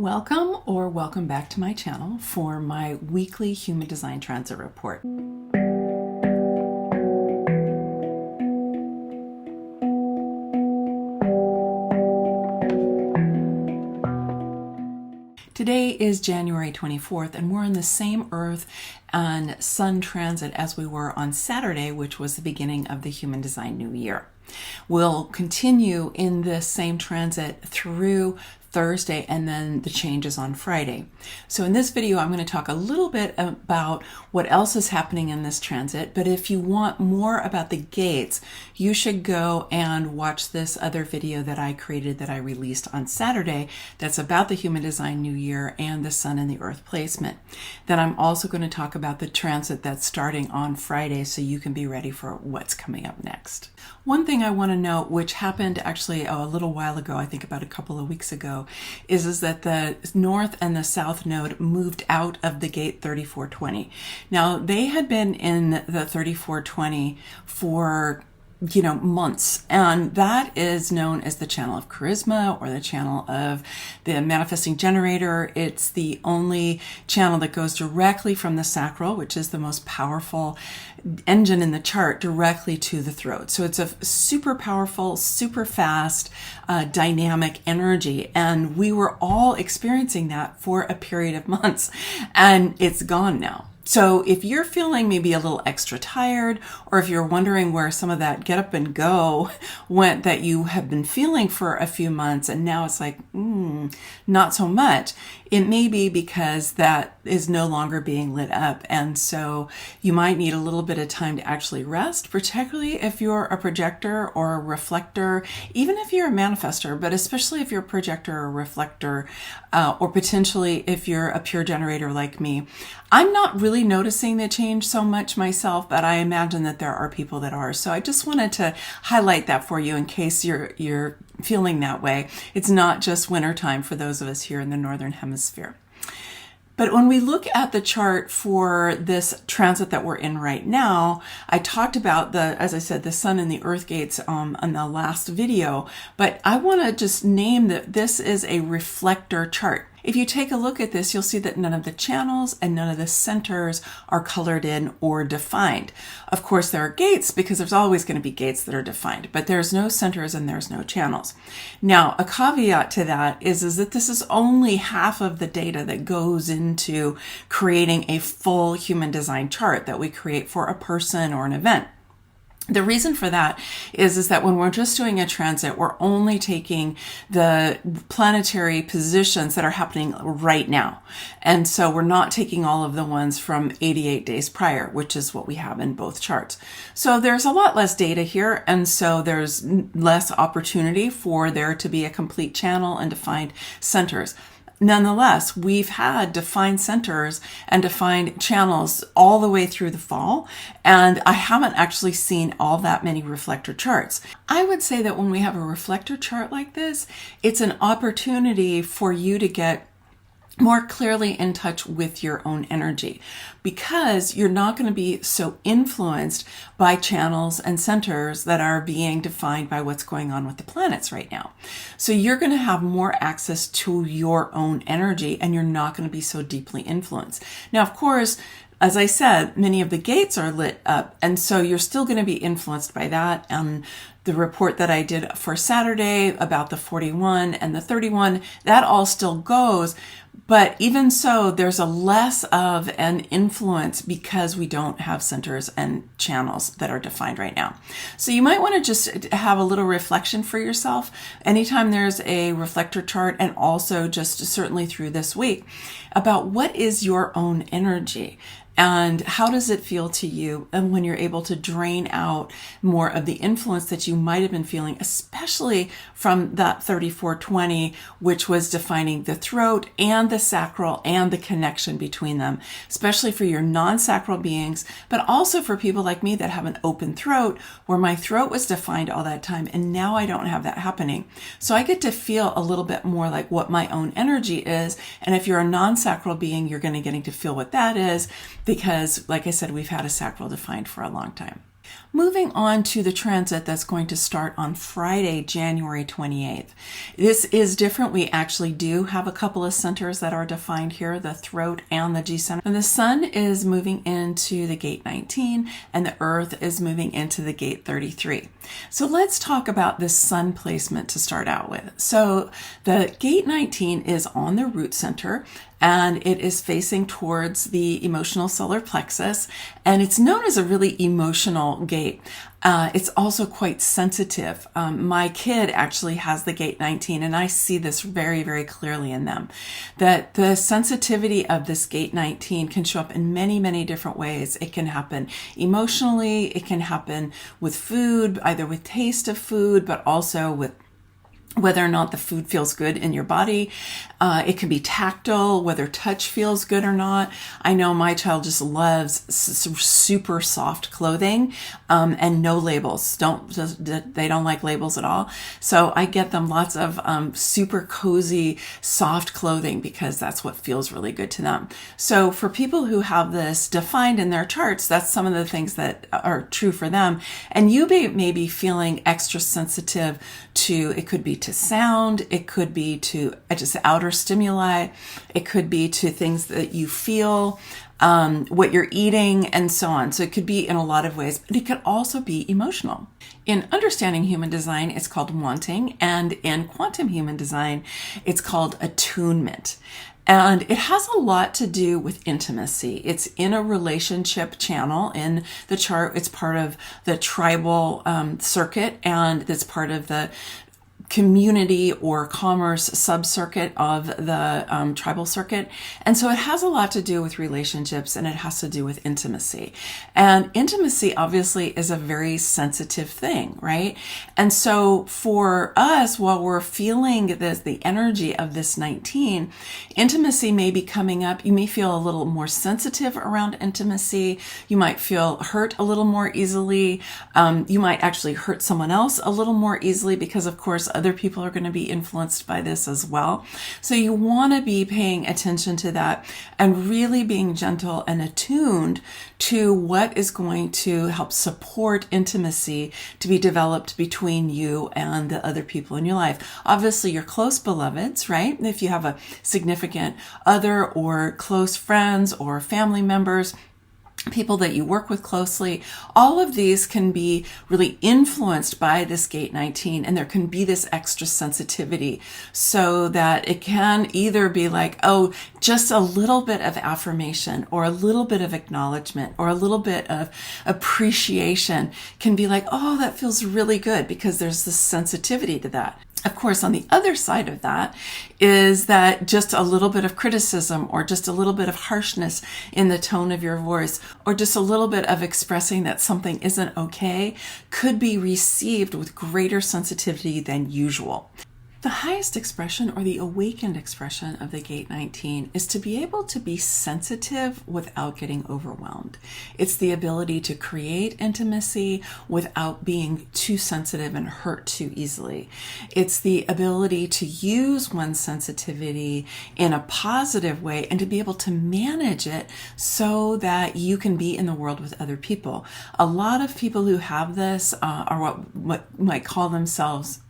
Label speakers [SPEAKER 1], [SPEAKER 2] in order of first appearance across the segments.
[SPEAKER 1] Welcome back to my channel for my weekly Human Design Transit Report. Today is January 24th, and we're in the same Earth and Sun transit as we were on Saturday, which was the beginning of the Human Design New Year. We'll continue in this same transit through Thursday and then the changes on Friday. So in this video, I'm going to talk a little bit about what else is happening in this transit. But if you want more about the gates, you should go and watch this other video that I created that I released on Saturday that's about the Human Design New Year and the Sun and the Earth placement. Then I'm also going to talk about the transit that's starting on Friday so you can be ready for what's coming up next. One thing I want to note, which happened actually a little while ago, I think about a couple of weeks ago, is that the North and the South node moved out of the gate 3420. Now, they had been in the 3420 for months. And that is known as the channel of charisma or the channel of the manifesting generator. It's the only channel that goes directly from the sacral, which is the most powerful engine in the chart, directly to the throat. So it's a super powerful, super fast, dynamic energy. And we were all experiencing that for a period of months, and it's gone now. So if you're feeling maybe a little extra tired, or if you're wondering where some of that get up and go went that you have been feeling for a few months, and now it's like, not so much, it may be because that is no longer being lit up. And so you might need a little bit of time to actually rest, particularly if you're a projector or a reflector, even if you're a manifestor, but especially if you're a projector or a reflector, or potentially if you're a pure generator like me. I'm not really noticing the change so much myself, but I imagine that there are people that are. So I just wanted to highlight that for you in case you're feeling that way. It's not just wintertime for those of us here in the Northern Hemisphere. But when we look at the chart for this transit that we're in right now, I talked about as I said, the Sun and the Earth gates on the last video, but I want to just name that this is a reflector chart. If you take a look at this, you'll see that none of the channels and none of the centers are colored in or defined. Of course, there are gates because there's always going to be gates that are defined, but there's no centers and there's no channels. Now, a caveat to that is that this is only half of the data that goes into creating a full human design chart that we create for a person or an event. The reason for that is that when we're just doing a transit, we're only taking the planetary positions that are happening right now. And so we're not taking all of the ones from 88 days prior, which is what we have in both charts. So there's a lot less data here. And so there's less opportunity for there to be a complete channel and defined centers. Nonetheless, we've had defined centers and defined channels all the way through the fall, and I haven't actually seen all that many reflector charts. I would say that when we have a reflector chart like this, it's an opportunity for you to get more clearly in touch with your own energy, because you're not going to be so influenced by channels and centers that are being defined by what's going on with the planets right now. So you're going to have more access to your own energy, and you're not going to be so deeply influenced. Now, of course, as I said, many of the gates are lit up, and so you're still going to be influenced by that. And the report that I did for Saturday about the 41 and the 31, that all still goes. But even so, there's a less of an influence because we don't have centers and channels that are defined right now. So you might want to just have a little reflection for yourself anytime there's a reflector chart, and also just certainly through this week, about what is your own energy. And how does it feel to you and when you're able to drain out more of the influence that you might have been feeling, especially from that 3420, which was defining the throat and the sacral and the connection between them, especially for your non-sacral beings, but also for people like me that have an open throat, where my throat was defined all that time, and now I don't have that happening. So I get to feel a little bit more like what my own energy is. And if you're a non-sacral being, you're going to get to feel what that is, because like I said, we've had a sacral defined for a long time. Moving on to the transit that's going to start on Friday, January 28th. This is different. We actually do have a couple of centers that are defined here, the throat and the G center. And the sun is moving into the gate 19 and the earth is moving into the gate 33. So let's talk about this sun placement to start out with. So the gate 19 is on the root center, and it is facing towards the emotional solar plexus, and it's known as a really emotional gate. It's also quite sensitive. My kid actually has the gate 19, and I see this very, very clearly in them, that the sensitivity of this gate 19 can show up in many, many different ways. It can happen emotionally, it can happen with food, either with taste of food, but also with whether or not the food feels good in your body. It can be tactile, whether touch feels good or not. I know my child just loves super soft clothing and no labels. They don't like labels at all. So I get them lots of super cozy, soft clothing because that's what feels really good to them. So for people who have this defined in their charts, that's some of the things that are true for them. And you may be feeling extra sensitive to, it could be to sound, it could be to just outer stimuli, it could be to things that you feel, what you're eating, and so on. So it could be in a lot of ways, but it could also be emotional. In understanding human design, it's called wanting, and in quantum human design, it's called attunement. And it has a lot to do with intimacy. It's in a relationship channel in the chart. It's part of the tribal circuit, and it's part of the community or commerce sub-circuit of the tribal circuit. And so it has a lot to do with relationships, and it has to do with intimacy. And intimacy obviously is a very sensitive thing, right? And so for us, while we're feeling the energy of this 19, intimacy may be coming up. You may feel a little more sensitive around intimacy. You might feel hurt a little more easily. You might actually hurt someone else a little more easily because, of course, other people are going to be influenced by this as well. So you want to be paying attention to that and really being gentle and attuned to what is going to help support intimacy to be developed between you and the other people in your life. Obviously, your close beloveds, right? If you have a significant other or close friends or family members, people that you work with closely, all of these can be really influenced by this gate 19, and there can be this extra sensitivity so that it can either be like, oh, just a little bit of affirmation or a little bit of acknowledgement or a little bit of appreciation can be like, oh, that feels really good because there's this sensitivity to that. Of course, on the other side of that is that just a little bit of criticism or just a little bit of harshness in the tone of your voice or just a little bit of expressing that something isn't okay could be received with greater sensitivity than usual. The highest expression or the awakened expression of the gate 19 is to be able to be sensitive without getting overwhelmed. It's the ability to create intimacy without being too sensitive and hurt too easily. It's the ability to use one's sensitivity in a positive way and to be able to manage it so that you can be in the world with other people. A lot of people who have this are what might call themselves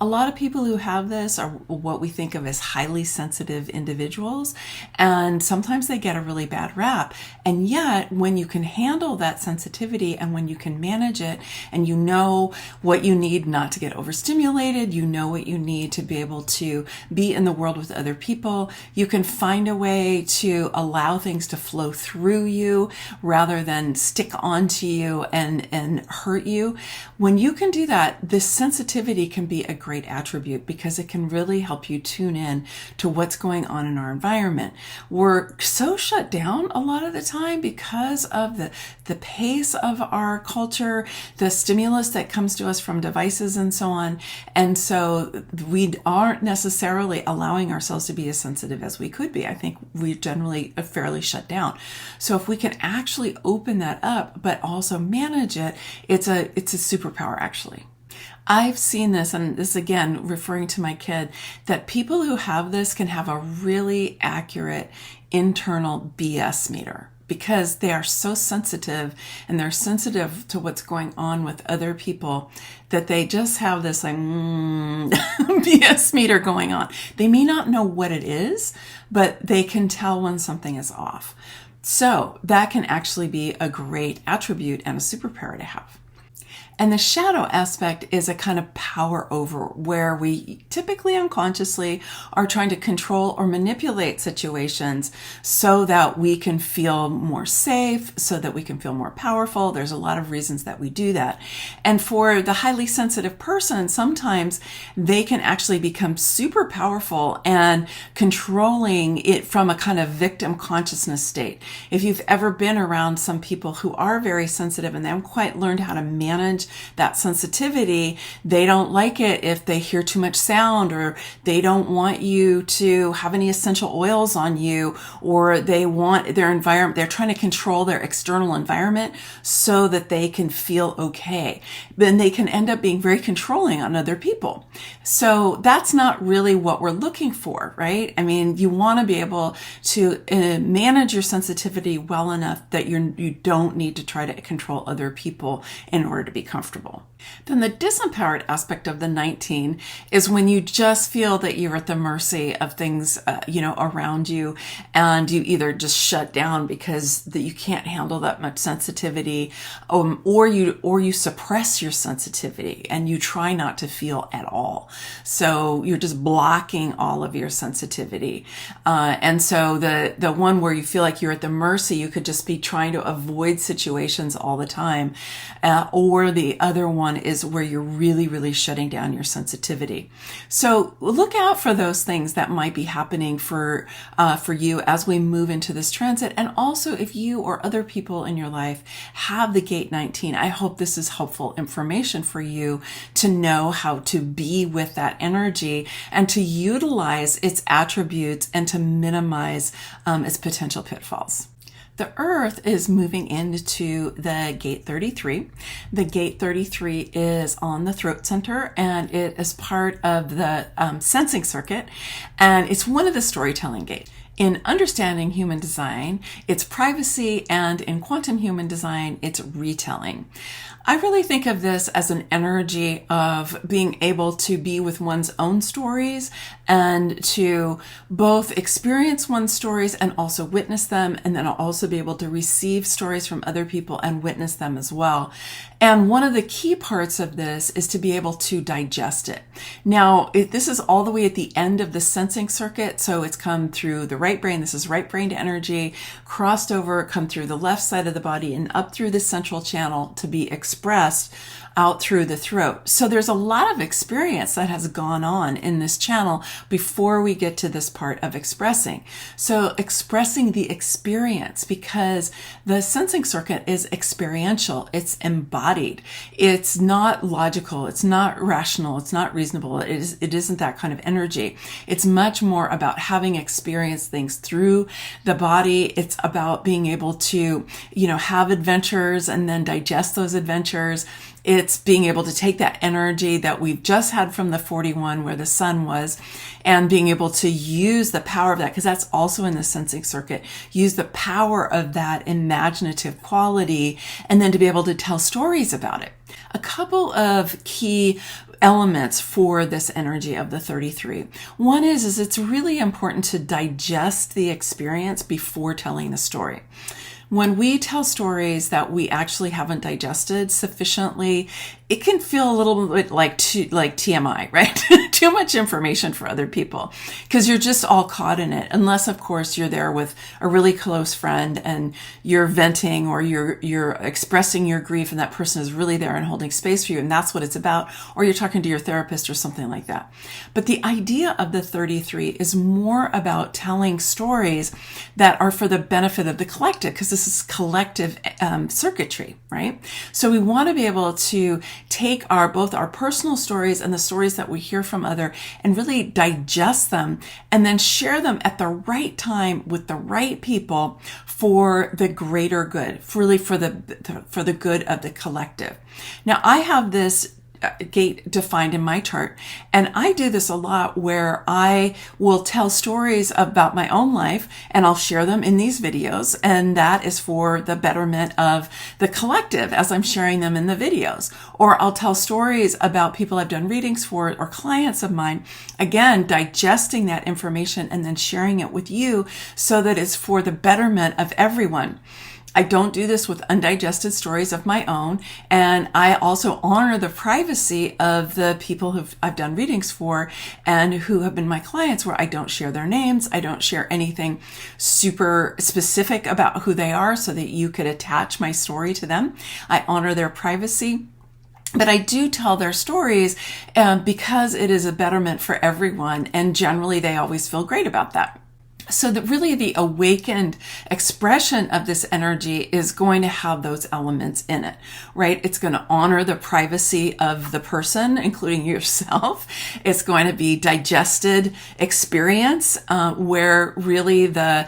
[SPEAKER 1] A lot of people who have this are what we think of as highly sensitive individuals, and sometimes they get a really bad rap. And yet, when you can handle that sensitivity and when you can manage it and you know what you need not to get overstimulated, you know what you need to be able to be in the world with other people, you can find a way to allow things to flow through you rather than stick onto you and hurt you. When you can do that, this sensitivity can be a great attribute because it can really help you tune in to what's going on in our environment. We're so shut down a lot of the time because of the pace of our culture, the stimulus that comes to us from devices and so on. And so we aren't necessarily allowing ourselves to be as sensitive as we could be. I think we generally are fairly shut down. So if we can actually open that up, but also manage it, it's a superpower actually. I've seen this, and this again, referring to my kid, that people who have this can have a really accurate internal BS meter. because they are so sensitive, and they're sensitive to what's going on with other people, that they just have this like BS meter going on. They may not know what it is, but they can tell when something is off. So that can actually be a great attribute and a superpower to have. And the shadow aspect is a kind of power over, where we typically unconsciously are trying to control or manipulate situations so that we can feel more safe, so that we can feel more powerful. There's a lot of reasons that we do that. And for the highly sensitive person, sometimes they can actually become super powerful and controlling it from a kind of victim consciousness state. If you've ever been around some people who are very sensitive and they haven't quite learned how to manage that sensitivity, they don't like it if they hear too much sound, or they don't want you to have any essential oils on you, or they want their environment, they're trying to control their external environment so that they can feel okay. Then they can end up being very controlling on other people. So that's not really what we're looking for, right? I mean, you want to be able to manage your sensitivity well enough that you don't need to try to control other people in order to be comfortable. Then the disempowered aspect of the 19 is when you just feel that you're at the mercy of things, around you, and you either just shut down because that you can't handle that much sensitivity, or you suppress your sensitivity and you try not to feel at all. So you're just blocking all of your sensitivity. And so the one where you feel like you're at the mercy, you could just be trying to avoid situations all the time, or the other one is where you're really, really shutting down your sensitivity. So look out for those things that might be happening for you as we move into this transit. And also, if you or other people in your life have the gate 19, I hope this is helpful information for you to know how to be with that energy and to utilize its attributes and to minimize its potential pitfalls. The Earth is moving into the gate 33. The gate 33 is on the throat center, and it is part of the sensing circuit, and it's one of the storytelling gates. In understanding human design, it's privacy, and in quantum human design, it's retelling. I really think of this as an energy of being able to be with one's own stories and to both experience one's stories and also witness them, and then also be able to receive stories from other people and witness them as well. And one of the key parts of this is to be able to digest it. Now, this is all the way at the end of the sensing circuit, so it's come through the right brain. This is right brain energy, crossed over, come through the left side of the body and up through the central channel to be expressed out through the throat. So there's a lot of experience that has gone on in this channel before we get to this part of expressing. So expressing the experience, because the sensing circuit is experiential, it's embodied, it's not logical, it's not rational, it's not reasonable, it isn't that kind of energy. It's much more about having experienced things through the body. It's about being able to, have adventures and then digest those adventures. It's being able to take that energy that we've just had from the 41 where the sun was, and being able to use the power of that, because that's also in the sensing circuit, use the power of that imaginative quality, and then to be able to tell stories about it. A couple of key elements for this energy of the 33. One is it's really important to digest the experience before telling the story. When we tell stories that we actually haven't digested sufficiently, it can feel a little bit like TMI, right? Too much information for other people, because you're just all caught in it. Unless, of course, you're there with a really close friend and you're venting or you're expressing your grief, and that person is really there and holding space for you, and that's what it's about. Or you're talking to your therapist or something like that. But the idea of the 33 is more about telling stories that are for the benefit of the collective, because this is collective circuitry, right? So we want to be able to take both our personal stories and the stories that we hear from other and really digest them and then share them at the right time with the right people for the greater good, really for the good of the collective. Now, I have this gate defined in my chart. And I do this a lot where I will tell stories about my own life and I'll share them in these videos. And that is for the betterment of the collective as I'm sharing them in the videos. Or I'll tell stories about people I've done readings for or clients of mine, again, digesting that information and then sharing it with you so that it's for the betterment of everyone. I don't do this with undigested stories of my own. And I also honor the privacy of the people who I've done readings for and who have been my clients, where I don't share their names. I don't share anything super specific about who they are so that you could attach my story to them. I honor their privacy. But I do tell their stories because it is a betterment for everyone. And generally, they always feel great about that. So that really the awakened expression of this energy is going to have those elements in it, right? It's going to honor the privacy of the person, including yourself. It's going to be digested experience where really the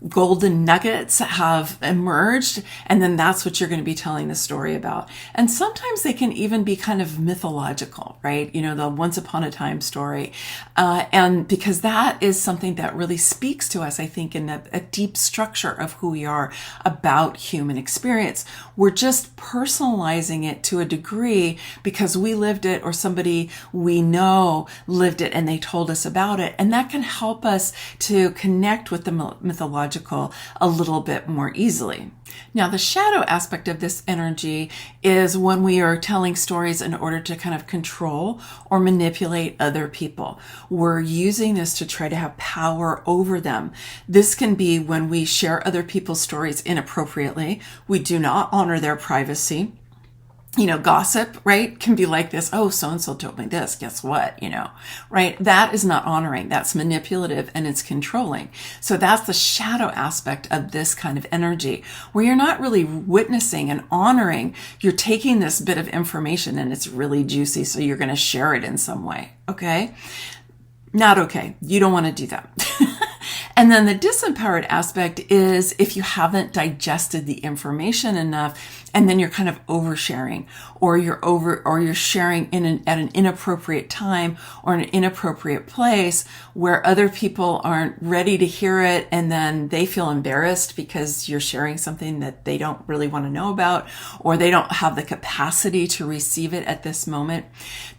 [SPEAKER 1] golden nuggets have emerged. And then that's what you're going to be telling the story about. And sometimes they can even be kind of mythological, right? You know, the once upon a time story. And because that is something that really speaks to us, I think, in a deep structure of who we are about human experience. We're just personalizing it to a degree because we lived it or somebody we know lived it and they told us about it. And that can help us to connect with the mythological a little bit more easily. Now, the shadow aspect of this energy is when we are telling stories in order to kind of control or manipulate other people. We're using this to try to have power over them. This can be when we share other people's stories inappropriately. We do not honor their privacy. You know, gossip, right, can be like this. Oh, so-and-so told me this. Guess what? You know, right? That is not honoring. That's manipulative and it's controlling. So that's the shadow aspect of this kind of energy where you're not really witnessing and honoring. You're taking this bit of information and it's really juicy. So you're going to share it in some way. Okay. Not okay. You don't want to do that. And then the disempowered aspect is if you haven't digested the information enough and then you're kind of oversharing or you're sharing at an inappropriate time or in an inappropriate place where other people aren't ready to hear it and then they feel embarrassed because you're sharing something that they don't really want to know about or they don't have the capacity to receive it at this moment.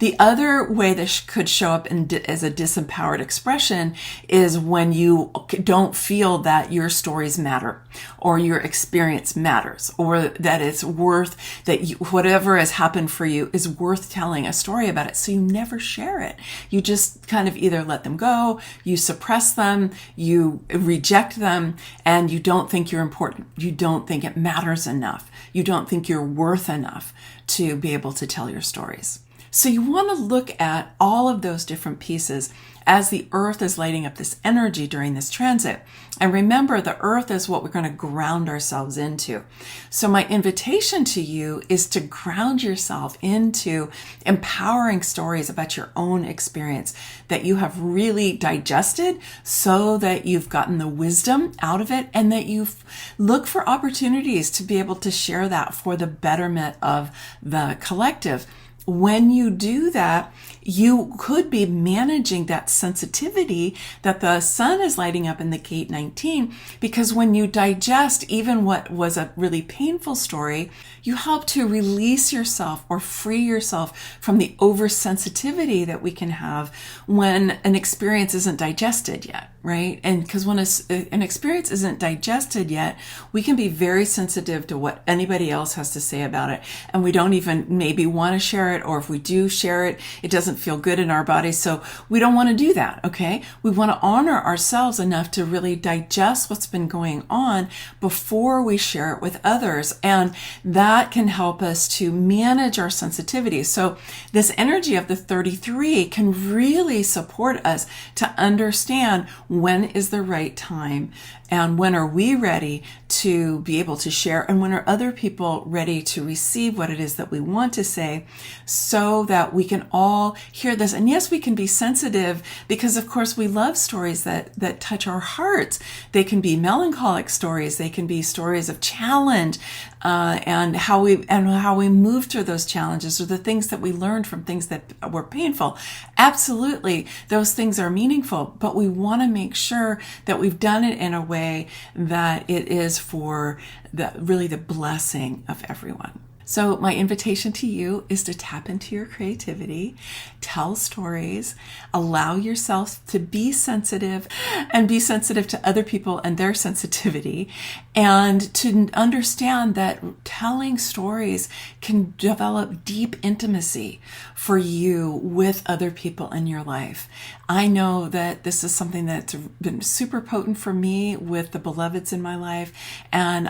[SPEAKER 1] The other way this could show up as a disempowered expression is when you don't feel that your stories matter or your experience matters or that it's worth that whatever has happened for you is worth telling a story about it. So you never share it. You just kind of either let them go, you suppress them, you reject them, and you don't think you're important. You don't think it matters enough. You don't think you're worth enough to be able to tell your stories. So you want to look at all of those different pieces as the earth is lighting up this energy during this transit. And remember, the earth is what we're going to ground ourselves into. So my invitation to you is to ground yourself into empowering stories about your own experience that you have really digested so that you've gotten the wisdom out of it and that you look for opportunities to be able to share that for the betterment of the collective. When you do that, you could be managing that sensitivity that the sun is lighting up in the gate 19, because when you digest even what was a really painful story, you help to release yourself or free yourself from the oversensitivity that we can have when an experience isn't digested yet, right? And because when an experience isn't digested yet, we can be very sensitive to what anybody else has to say about it. And we don't even maybe want to share it, or if we do share it, it doesn't feel good in our bodies. So we don't want to do that, okay? We want to honor ourselves enough to really digest what's been going on before we share it with others. And that can help us to manage our sensitivity. So this energy of the 33 can really support us to understand when is the right time, and when are we ready to be able to share, and when are other people ready to receive what it is that we want to say, so that we can all hear this. And yes, we can be sensitive, because of course we love stories that touch our hearts. They can be melancholic stories, they can be stories of challenge, and how we move through those challenges, or the things that we learned from things that were painful. Absolutely, those things are meaningful, but we want to make sure that we've done it in a way that it is for really the blessing of everyone. So my invitation to you is to tap into your creativity, tell stories, allow yourself to be sensitive, and be sensitive to other people and their sensitivity, and to understand that telling stories can develop deep intimacy for you with other people in your life. I know that this is something that's been super potent for me with the beloveds in my life, and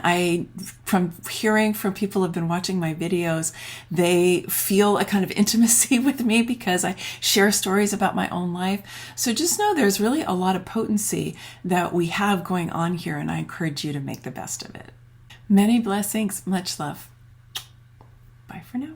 [SPEAKER 1] from hearing from people who have been watching my videos, they feel a kind of intimacy with me because I share stories about my own life. So just know there's really a lot of potency that we have going on here, and I encourage you to make the best of it. Many blessings, much love. Bye for now.